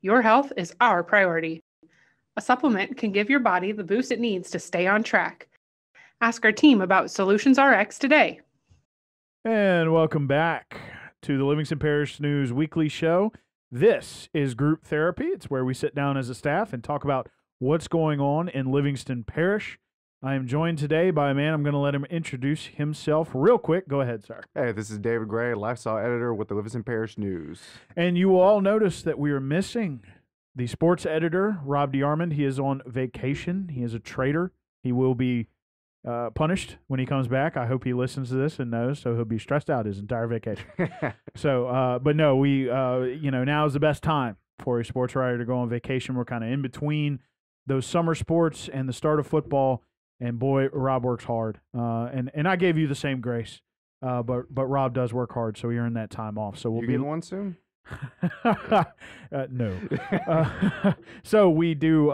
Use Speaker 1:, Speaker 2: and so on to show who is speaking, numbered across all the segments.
Speaker 1: Your health is our priority. A supplement can give your body the boost it needs to stay on track. Ask our team about Solutions RX today.
Speaker 2: And welcome back to the Livingston Parish News Weekly Show. This is Group Therapy. It's where we sit down as a staff and talk about what's going on in Livingston Parish. I am joined today by a man. I'm going to let him introduce himself real quick. Go ahead, sir.
Speaker 3: Hey, this is David Gray, lifestyle editor with the Livingston Parish News.
Speaker 2: And you will all notice that we are missing the sports editor, Rob DeArmond. He is on vacation. He is a traitor. He will be punished when he comes back. I hope he listens to this and knows, so he'll be stressed out his entire vacation. But no, now is the best time for a sports writer to go on vacation. We're kind of in between those summer sports and the start of football. And boy, Rob works hard. And I gave you the same grace. But Rob does work hard, so he earned that time off. So we'll
Speaker 3: you
Speaker 2: be
Speaker 3: getting one soon.
Speaker 2: No. So we do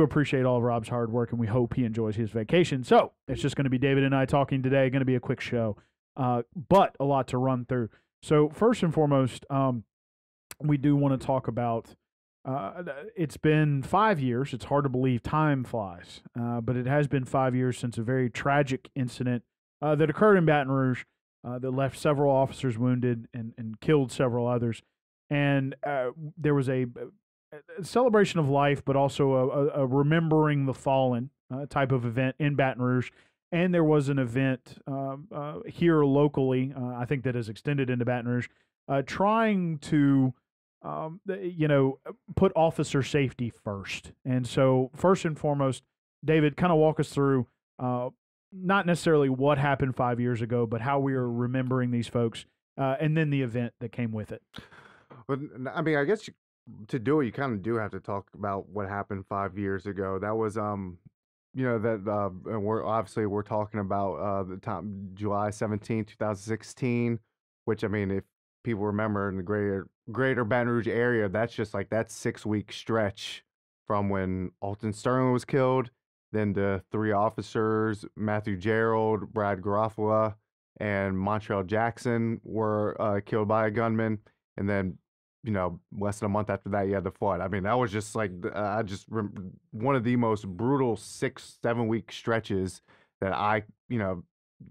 Speaker 2: appreciate all of Rob's hard work, and we hope he enjoys his vacation. So it's just going to be David and I talking today. Going to be a quick show, but a lot to run through. So first and foremost, we do want to talk about. It's been 5 years. It's hard to believe time flies, but it has been 5 years since a very tragic incident that occurred in Baton Rouge that left several officers wounded and killed several others. And there was a celebration of life, but also a remembering the fallen type of event in Baton Rouge. And there was an event here locally, I think that has extended into Baton Rouge, trying to put officer safety first. And so first and foremost, David, kind of walk us through not necessarily what happened 5 years ago, but how we are remembering these folks and then the event that came with it.
Speaker 3: But I mean, I guess to do it, you kind of do have to talk about what happened 5 years ago. That was, and we're talking about the time, July 17, 2016, which, I mean, if people remember in the greater Baton Rouge area, that's just like that 6-week stretch from when Alton Sterling was killed, then the 3 officers, Matthew Gerald, Brad Garofalo, and Montreal Jackson were killed by a gunman. And then, less than a month after that, you had the flood. I mean, that was just like, one of the most brutal 6-7 week stretches that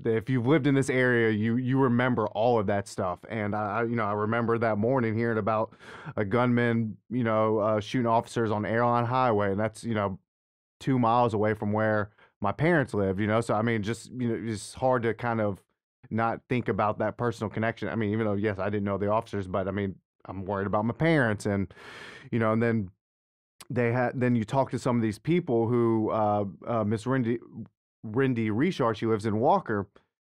Speaker 3: if you've lived in this area, you remember all of that stuff. And I remember that morning hearing about a gunman, shooting officers on Airline Highway, and that's 2 miles away from where my parents lived. So I mean, just it's hard to kind of not think about that personal connection. I mean, even though yes, I didn't know the officers, but I mean, I'm worried about my parents, and and then then you talk to some of these people who Miss Rindy Richard, she lives in Walker.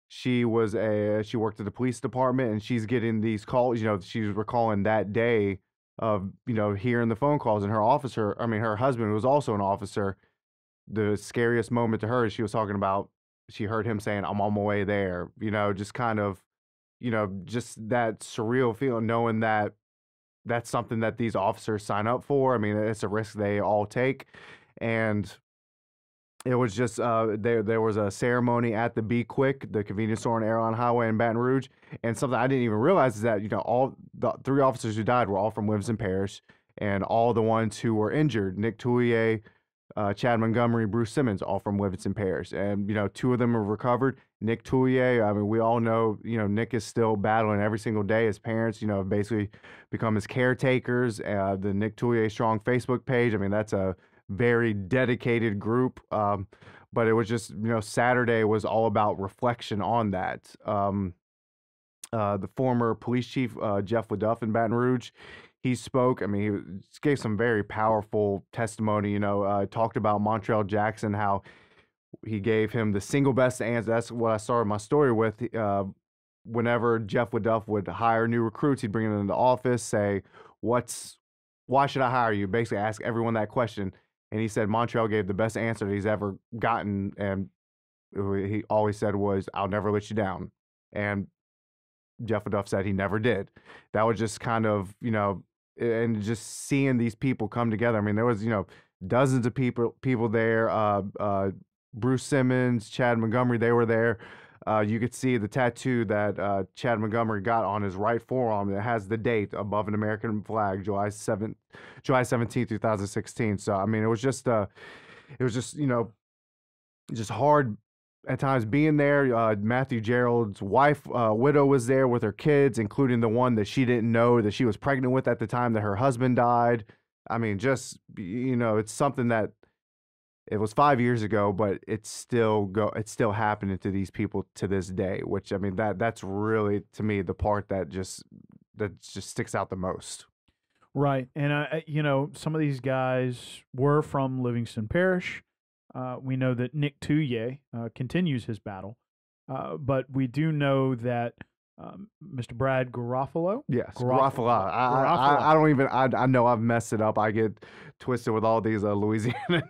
Speaker 3: She worked at the police department, and she's getting these calls. She's recalling that day of hearing the phone calls, and her husband was also an officer. The scariest moment to her is she was talking about, she heard him saying, "I'm on my way there." Just kind of, just that surreal feeling, knowing that that's something that these officers sign up for. I mean, it's a risk they all take, and it was just there was a ceremony at the Be Quick, the convenience store on Airline Highway in Baton Rouge, and something I didn't even realize is that all the 3 officers who died were all from Livingston Parish, and all the ones who were injured, Nick Touye, Chad Montgomery, Bruce Simmons, all from Livingston Parish, and 2 of them are recovered. Nick Touye, I mean, we all know Nick is still battling every single day. His parents have basically become his caretakers. The Nick Touye Strong Facebook page, I mean, that's a very dedicated group, but it was just Saturday was all about reflection on that. The former police chief Jeff LaDuff in Baton Rouge, he spoke. I mean, he gave some very powerful testimony. Talked about Montreal Jackson, how he gave him the single best answer. That's what I started my story with. Whenever Jeff LaDuff would hire new recruits, he'd bring them into the office, say, why should I hire you? Basically ask everyone that question. And he said Montreal gave the best answer that he's ever gotten, and he always said was, "I'll never let you down." And Jeff LaDuff said he never did. That was just kind of, and just seeing these people come together. I mean, there was, dozens of people there. Bruce Simmons, Chad Montgomery, they were there. you could see the tattoo that Chad Montgomery got on his right forearm. It has the date above an American flag, July 17th, 2016. So I mean, it was just just hard at times being there. Matthew Gerald's wife, widow, was there with her kids, including the one that she didn't know that she was pregnant with at the time that her husband died. I mean, just it's something that it was 5 years ago, but it's still happening to these people to this day. Which I mean, that's really to me the part that just sticks out the most.
Speaker 2: Right, and some of these guys were from Livingston Parish. We know that Nick Touye continues his battle, but we do know that Mr. Brad Garofalo.
Speaker 3: Yes, Garofalo. I don't even. I know I've messed it up. I get twisted with all these Louisiana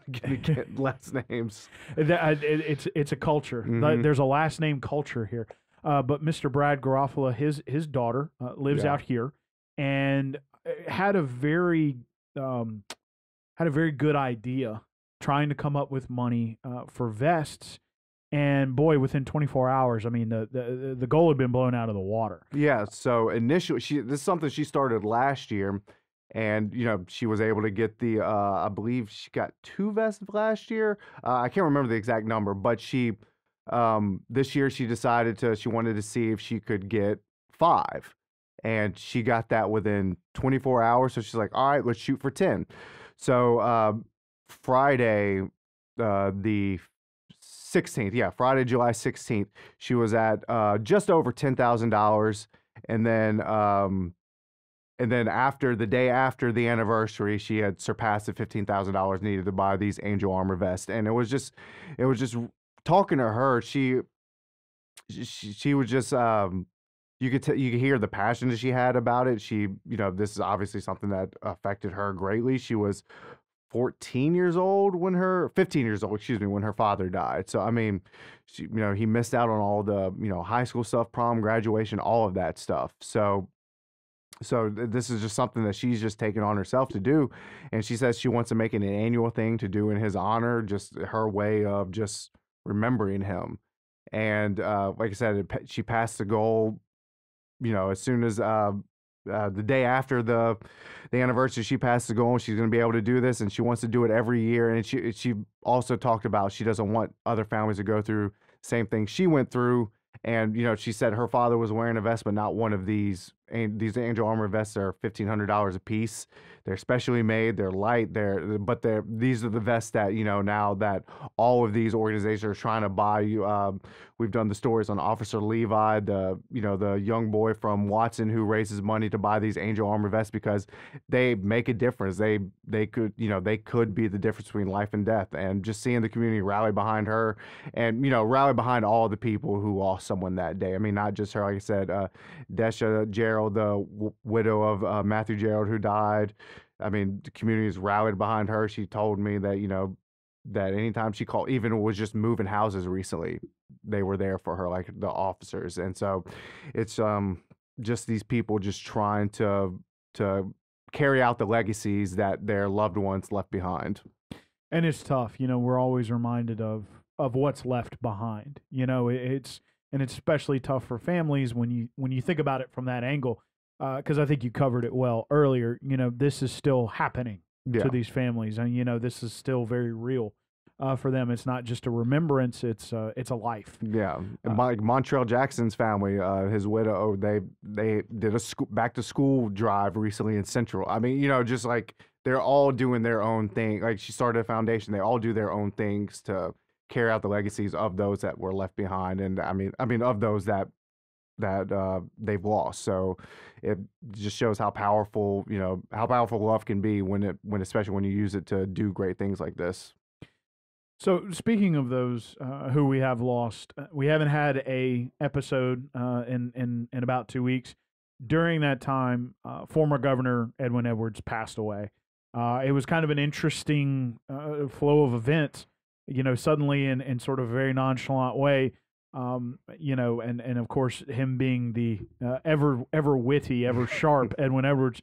Speaker 3: last names.
Speaker 2: It's a culture.
Speaker 3: Mhm.
Speaker 2: There's a last name culture here. But Mr. Brad Garofalo, his daughter lives out here, and had a very good idea, trying to come up with money for vests, and boy, within 24 hours, I mean, the goal had been blown out of the water.
Speaker 3: Yeah. So initially, this is something she started last year, and she was able to get the. I believe she got 2 vests last year. I can't remember the exact number, but she this year she decided she wanted to see if she could get 5, and she got that within 24 hours. So she's like, all right, let's shoot for 10. So Friday, the 16th, Friday, July 16th, she was at just over $10,000, and then after the day after the anniversary, she had surpassed the $15,000 needed to buy these Angel Armor vests, and it was just talking to her. She was just you could hear the passion that she had about it. She this is obviously something that affected her greatly. She was 15 years old when her father died. So I mean, he missed out on all the high school stuff, prom, graduation, all of that stuff. So this is just something that she's just taken on herself to do, and she says she wants to make it an annual thing to do in his honor, just her way of just remembering him. And like I said, she passed the goal. As soon as the day after the anniversary, she passed the goal, and she's going to be able to do this, and she wants to do it every year. And she also talked about she doesn't want other families to go through the same thing she went through. And she said her father was wearing a vest, but not one of these. And these Angel Armor vests are $1,500 a piece. They're specially made. They're light. These are the vests that now that all of these organizations are trying to buy. We've done the stories on Officer Levi, the young boy from Watson who raises money to buy these Angel Armor vests because they make a difference. They could be the difference between life and death. And just seeing the community rally behind her, and rally behind all the people who lost someone that day. I mean, not just her. Like I said, Desha Gerald, the widow of Matthew Gerald, who died. I mean, the community has rallied behind her. She told me that that anytime she called, even was just moving houses recently, they were there for her, like the officers. And so it's just these people just trying to carry out the legacies that their loved ones left behind.
Speaker 2: And it's tough. We're always reminded of what's left behind. It's especially tough for families when you think about it from that angle, because I think you covered it well earlier. This is still happening to these families, and this is still very real for them. It's not just a remembrance; it's a life.
Speaker 3: Yeah, and like Montrell Jackson's family, his widow, they did a back to school drive recently in Central. I mean, just like they're all doing their own thing. Like she started a foundation; they all do their own things to carry out the legacies of those that were left behind, and I mean of those that they've lost. So it just shows how powerful love can be especially when you use it to do great things like this.
Speaker 2: So speaking of those who we have lost, we haven't had a episode in about 2 weeks. During that time, former Governor Edwin Edwards passed away. It was kind of an interesting flow of events. Suddenly in sort of a very nonchalant way, and of course him being the ever witty, ever sharp Edwin Edwards,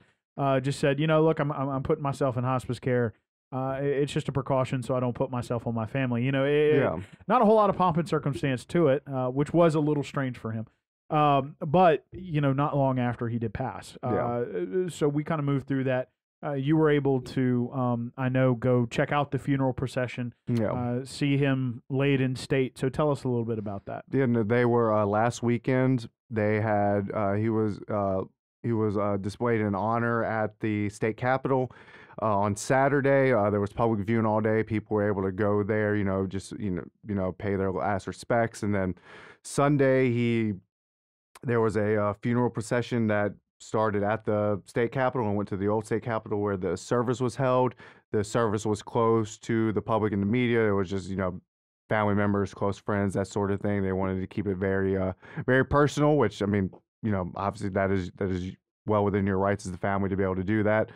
Speaker 2: just said, look, I'm putting myself in hospice care. It's just a precaution so I don't put myself on my family.
Speaker 3: Yeah.
Speaker 2: Not a whole lot of pomp and circumstance to it, which was a little strange for him. But not long after he did pass. So we kind of moved through that. You were able to, I know, go check out the funeral procession, see him laid in state. So tell us a little bit about that.
Speaker 3: Yeah, no, they were last weekend. They had he was displayed in honor at the state capitol. On Saturday, there was public viewing all day. People were able to go there, just pay their last respects. And then Sunday, there was a funeral procession that started at the state capitol and went to the old state capitol where the service was held. The service was closed to the public and the media. It was just, family members, close friends, that sort of thing. They wanted to keep it very, very personal, which, I mean, obviously that is well within your rights as the family to be able to do that.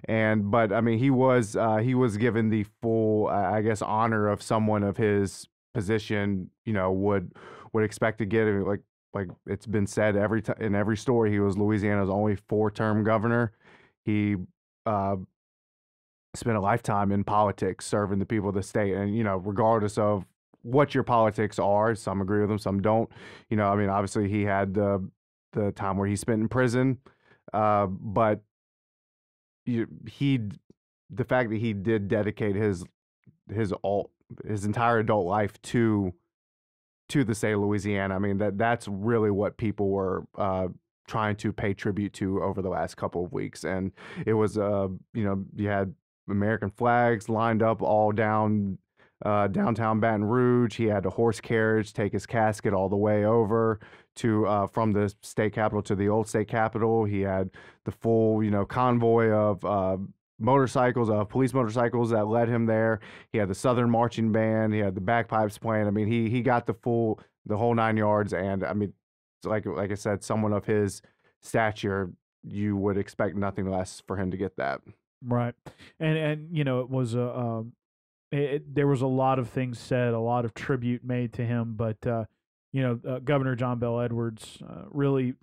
Speaker 3: But I mean, he was given the full, I guess, honor of someone of his position, would expect to get. Like it's been said in every story, he was Louisiana's only 4-term governor. He spent a lifetime in politics serving the people of the state. And, regardless of what your politics are, some agree with him, some don't. I mean, obviously he had the time where he spent in prison. But the fact that he did dedicate his entire adult life to the state of Louisiana, I mean, that's really what people were trying to pay tribute to over the last couple of weeks. And it was, you had American flags lined up all down downtown Baton Rouge. He had a horse carriage take his casket all the way over to from the state capitol to the old state capitol. He had the full, convoy of motorcycles, police motorcycles that led him there. He had the Southern Marching Band. He had the bagpipes playing. I mean, he got the whole 9 yards. And I mean, like I said, someone of his stature, you would expect nothing less for him to get that.
Speaker 2: Right, and it was there was a lot of things said, a lot of tribute made to him, but Governor John Bell Edwards really,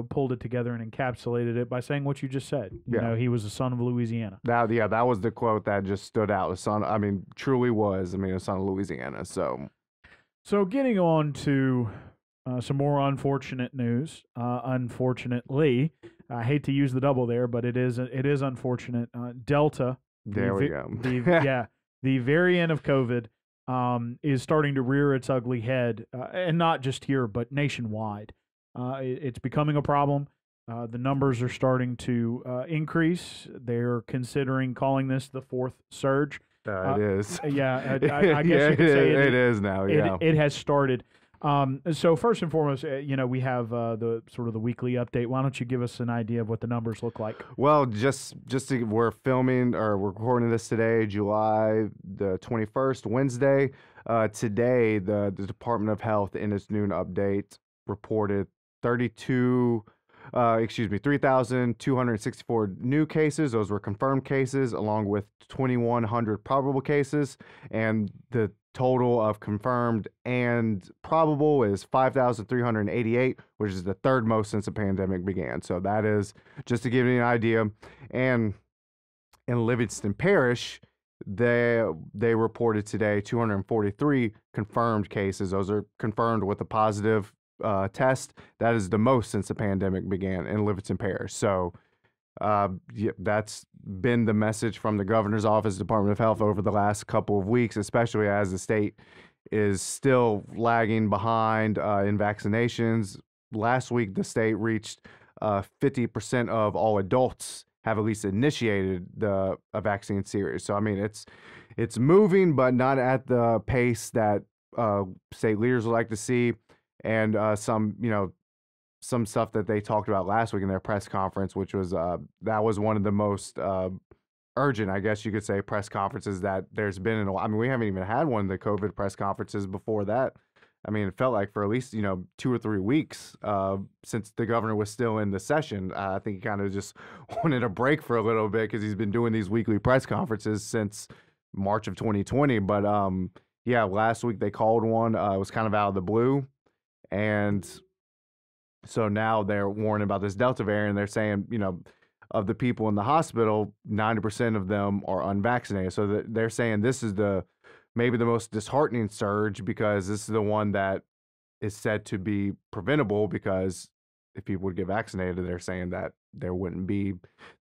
Speaker 2: pulled it together and encapsulated it by saying what you just said. He was a son of Louisiana.
Speaker 3: That was the quote that just stood out. The son, I mean, truly was. I mean, a son of Louisiana. So
Speaker 2: getting on to some more unfortunate news. Unfortunately, I hate to use the double there, but it is unfortunate. Delta.
Speaker 3: There we go.
Speaker 2: The variant of COVID is starting to rear its ugly head, and not just here, but nationwide. It's becoming a problem. The numbers are starting to increase. They're considering calling this the fourth surge.
Speaker 3: It is.
Speaker 2: Yeah, I guess you could say
Speaker 3: it is now. Yeah,
Speaker 2: it has started. So first and foremost, we have the sort of the weekly update. Why don't you give us an idea of what the numbers look like?
Speaker 3: Well, we're filming or we're recording this today, July the 21st, Wednesday. Today, the Department of Health in its noon update reported 3,264 new cases. Those were confirmed cases, along with 2,100 probable cases, and the total of confirmed and probable is 5,388, which is the third most since the pandemic began. So that is just to give you an idea. And in Livingston Parish, they reported today 243 confirmed cases. Those are confirmed with a positive test. That is the most since the pandemic began in Livingston Parish. So that's been the message from the governor's office, Department of Health, over the last couple of weeks, especially as the state is still lagging behind in vaccinations. Last week, the state reached 50% of all adults have at least initiated a vaccine series. So, I mean, it's moving, but not at the pace that state leaders would like to see. And some stuff that they talked about last week in their press conference, which was that was one of the most urgent, I guess you could say, press conferences that there's been in a while. I mean, we haven't even had one of the COVID press conferences before that. I mean, it felt like for at least 2 or 3 weeks since the governor was still in the session. I think he kind of just wanted a break for a little bit because he's been doing these weekly press conferences since March of 2020. But last week they called one. It was kind of out of the blue, and so now they're warning about this Delta variant. They're saying, of the people in the hospital, 90% of them are unvaccinated. So they're saying this is maybe the most disheartening surge, because this is the one that is said to be preventable, because if people would get vaccinated, they're saying that there wouldn't be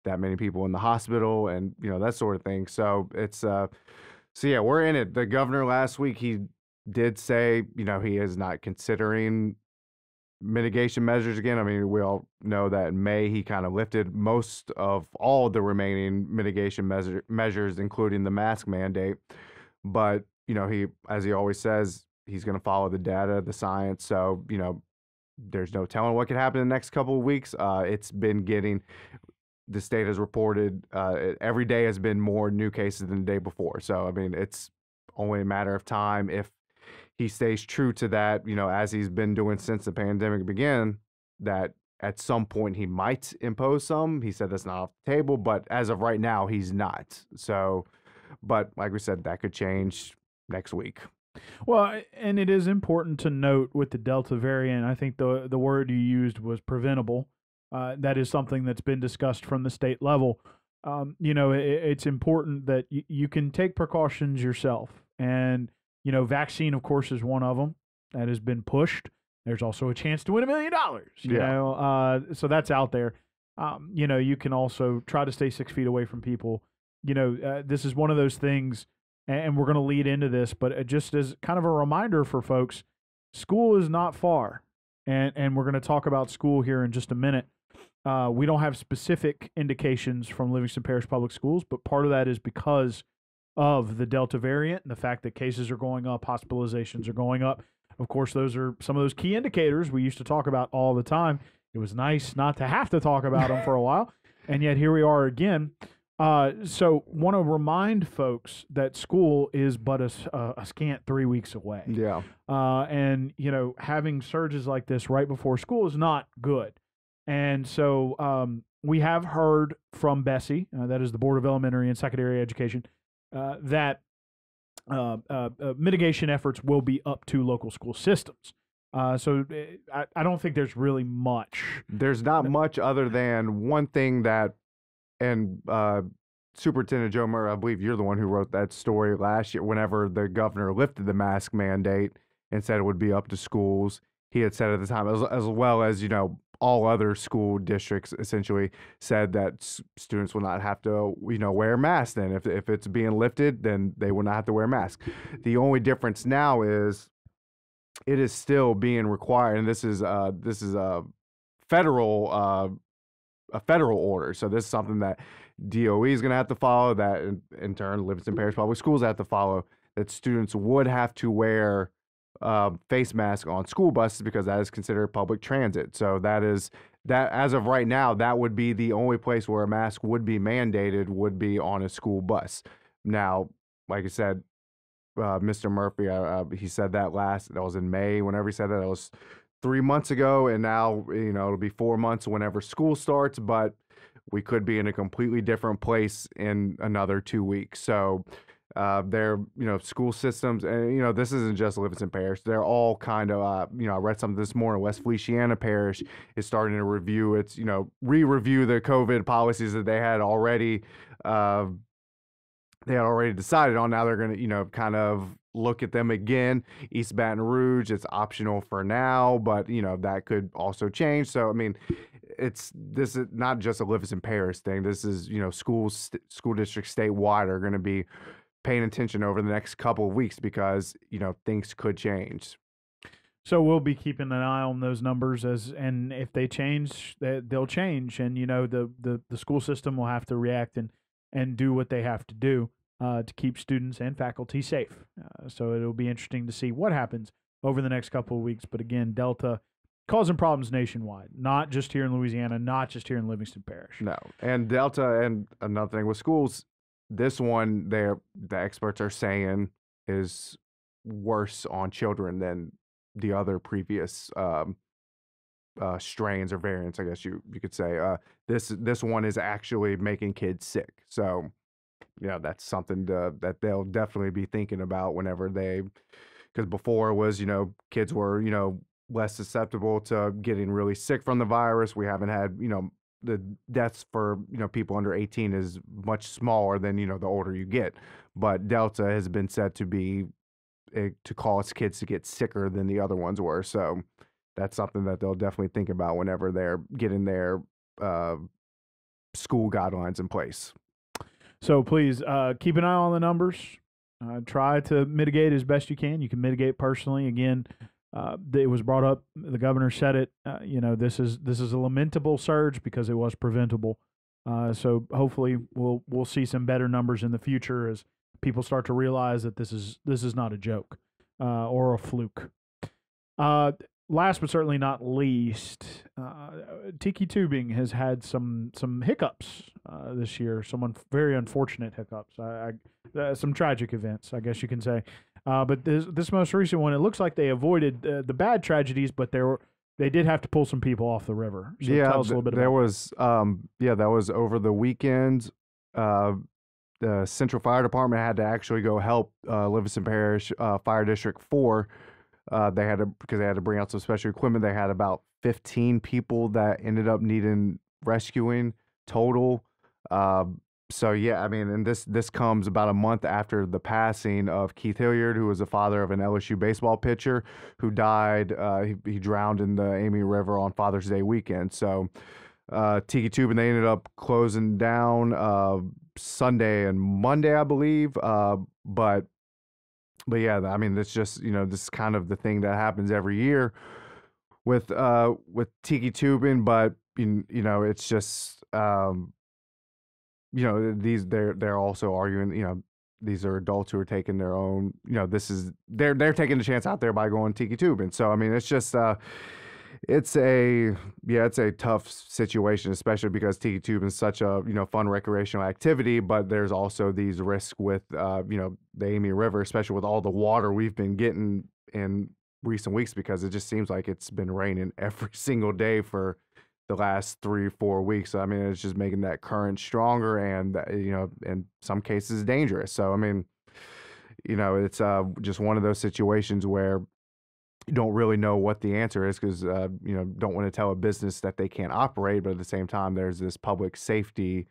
Speaker 3: that many people in the hospital, and that sort of thing. So it's so yeah, we're in it. The governor last week, he did say, he is not considering mitigation measures again. I mean, we all know that in May he kind of lifted most of all the remaining mitigation measures, including the mask mandate. But he, as he always says, he's going to follow the data, the science. So there's no telling what could happen in the next couple of weeks. It's been getting, the state has reported every day has been more new cases than the day before. So I mean, it's only a matter of time if he stays true to that, as he's been doing since the pandemic began, that at some point he might impose some. He said that's not off the table, but as of right now, he's not. So, but like we said, that could change next week.
Speaker 2: Well, and it is important to note with the Delta variant, I think the word you used was preventable. That is something that's been discussed from the state level. It's important that you can take precautions yourself. And vaccine, of course, is one of them that has been pushed. There's also a chance to win $1 million, so that's out there. You can also try to stay 6 feet away from people. This is one of those things, and we're going to lead into this, but just as kind of a reminder for folks, school is not far. And we're going to talk about school here in just a minute. We don't have specific indications from Livingston Parish Public Schools, but part of that is because of the Delta variant and the fact that cases are going up, hospitalizations are going up. Of course, those are some of those key indicators we used to talk about all the time. It was nice not to have to talk about them for a while, and yet here we are again. So want to remind folks that school is but a scant 3 weeks away.
Speaker 3: Yeah.
Speaker 2: And, having surges like this right before school is not good. And so we have heard from Bessie, that is the Board of Elementary and Secondary Education, that mitigation efforts will be up to local school systems. So I don't think there's really much.
Speaker 3: There's not much other than one thing that, and Superintendent Joe Murray, I believe you're the one who wrote that story last year, whenever the governor lifted the mask mandate and said it would be up to schools. He had said at the time, as well as, all other school districts essentially said that students will not have to, wear masks. Then if it's being lifted, then they will not have to wear masks. The only difference now is it is still being required, and this is a federal order. So this is something that DOE is going to have to follow, that in turn Livingston Parish Public Schools have to follow, that students would have to wear face mask on school buses, because that is considered public transit. So that as of right now, that would be the only place where a mask would be mandated, would be on a school bus. Now, like I said, Mr. Murphy, he said that was in May. Whenever he said that, it was 3 months ago, and now it'll be 4 months whenever school starts. But we could be in a completely different place in another 2 weeks. So they're, school systems, and, this isn't just Livingston Parish. They're all kind of, I read something this morning, West Feliciana Parish is starting to review its, re-review the COVID policies that they had already decided on. Now they're going to, kind of look at them again. East Baton Rouge, it's optional for now, but, that could also change. So, I mean, this is not just a Livingston Parish thing. This is, school districts statewide are going to be paying attention over the next couple of weeks, because, things could change.
Speaker 2: So we'll be keeping an eye on those numbers, and if they change, they'll change. And, the school system will have to react and do what they have to do to keep students and faculty safe. So it'll be interesting to see what happens over the next couple of weeks. But again, Delta causing problems nationwide, not just here in Louisiana, not just here in Livingston Parish.
Speaker 3: No, and Delta, and another thing with schools, this one, the experts are saying is worse on children than the other previous strains or variants, I guess you could say. This one is actually making kids sick. So, that's something that they'll definitely be thinking about whenever because before it was, kids were, less susceptible to getting really sick from the virus. We haven't had, the deaths for people under 18 is much smaller than the older you get. But Delta has been said to be to cause kids to get sicker than the other ones were. So that's something that they'll definitely think about whenever they're getting their school guidelines in place.
Speaker 2: So please keep an eye on the numbers. Try to mitigate as best you can. You can mitigate personally. Again, it was brought up. The governor said it. This is a lamentable surge because it was preventable. So hopefully we'll see some better numbers in the future as people start to realize that this is not a joke or a fluke. Last but certainly not least, Tiki Tubing has had some hiccups this year. Some very unfortunate hiccups. Some tragic events, I guess you can say. But this most recent one, it looks like they avoided the bad tragedies, but they did have to pull some people off the river. So tell us a little bit about
Speaker 3: that was over the weekend. The Central Fire Department had to actually go help Livingston Parish Fire District 4. Because they had to bring out some special equipment. They had about 15 people that ended up needing rescuing total. So yeah, I mean, and this comes about a month after the passing of Keith Hilliard, who was the father of an LSU baseball pitcher who died. He drowned in the Amy River on Father's Day weekend. So Tiki Tubing, they ended up closing down Sunday and Monday, I believe. But yeah, I mean, it's just this is kind of the thing that happens every year with Tiki Tubing. But it's just they're also arguing. These are adults who are taking their own. They're taking a chance out there by going Tiki Tubing. So I mean, it's just it's a tough situation, especially because Tiki Tubing is such a fun recreational activity, but there's also these risks with the Amy River, especially with all the water we've been getting in recent weeks, because it just seems like it's been raining every single day for the last 3-4 weeks. So I mean, it's just making that current stronger, and in some cases dangerous. So I mean, it's just one of those situations where you don't really know what the answer is, because don't want to tell a business that they can't operate, but at the same time there's this public safety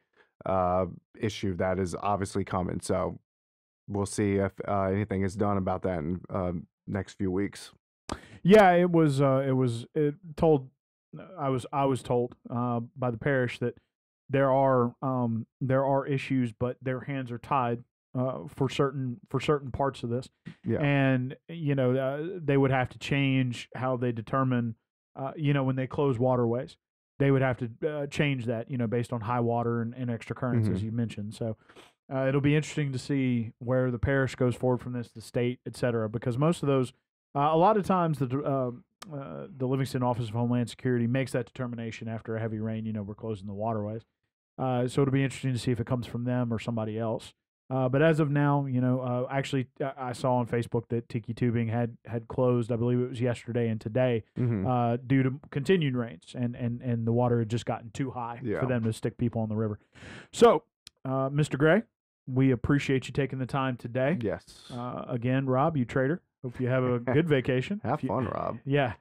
Speaker 3: issue that is obviously coming. So we'll see if anything is done about that in next few weeks.
Speaker 2: Yeah, I was told by the parish that there are issues, but their hands are tied for certain parts of this.
Speaker 3: Yeah.
Speaker 2: And they would have to change how they determine when they close waterways. They would have to change that based on high water and extra currents, as you mentioned. So it'll be interesting to see where the parish goes forward from this, the state, et cetera, because most of those a lot of times the Livingston Office of Homeland Security makes that determination after a heavy rain. We're closing the waterways. So it'll be interesting to see if it comes from them or somebody else. But as of now, actually, I saw on Facebook that Tiki Tubing had closed. I believe it was yesterday and today, due to continued rains, and the water had just gotten too high for them to stick people on the river. So, Mr. Gray, we appreciate you taking the time today.
Speaker 3: Yes.
Speaker 2: Again, Rob, you trader. Hope you have a good vacation.
Speaker 3: Have fun, Rob.
Speaker 2: Yeah.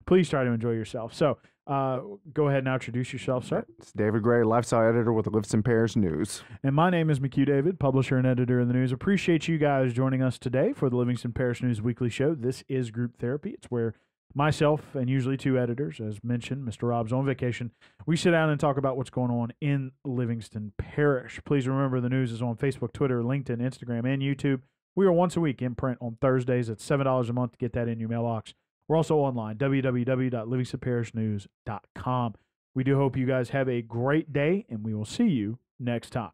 Speaker 2: Please try to enjoy yourself. So, go ahead and introduce yourself, sir.
Speaker 3: It's David Gray, lifestyle editor with the Livingston Parish News.
Speaker 2: And my name is McHugh David, publisher and editor of the news. Appreciate you guys joining us today for the Livingston Parish News Weekly Show. This is Group Therapy. It's where myself and usually two editors, as mentioned, Mr. Rob's on vacation, we sit down and talk about what's going on in Livingston Parish. Please remember the news is on Facebook, Twitter, LinkedIn, Instagram, and YouTube. We are once a week in print on Thursdays at $7 a month to get that in your mailbox. We're also online, www.livingstonparishnews.com. We do hope you guys have a great day, and we will see you next time.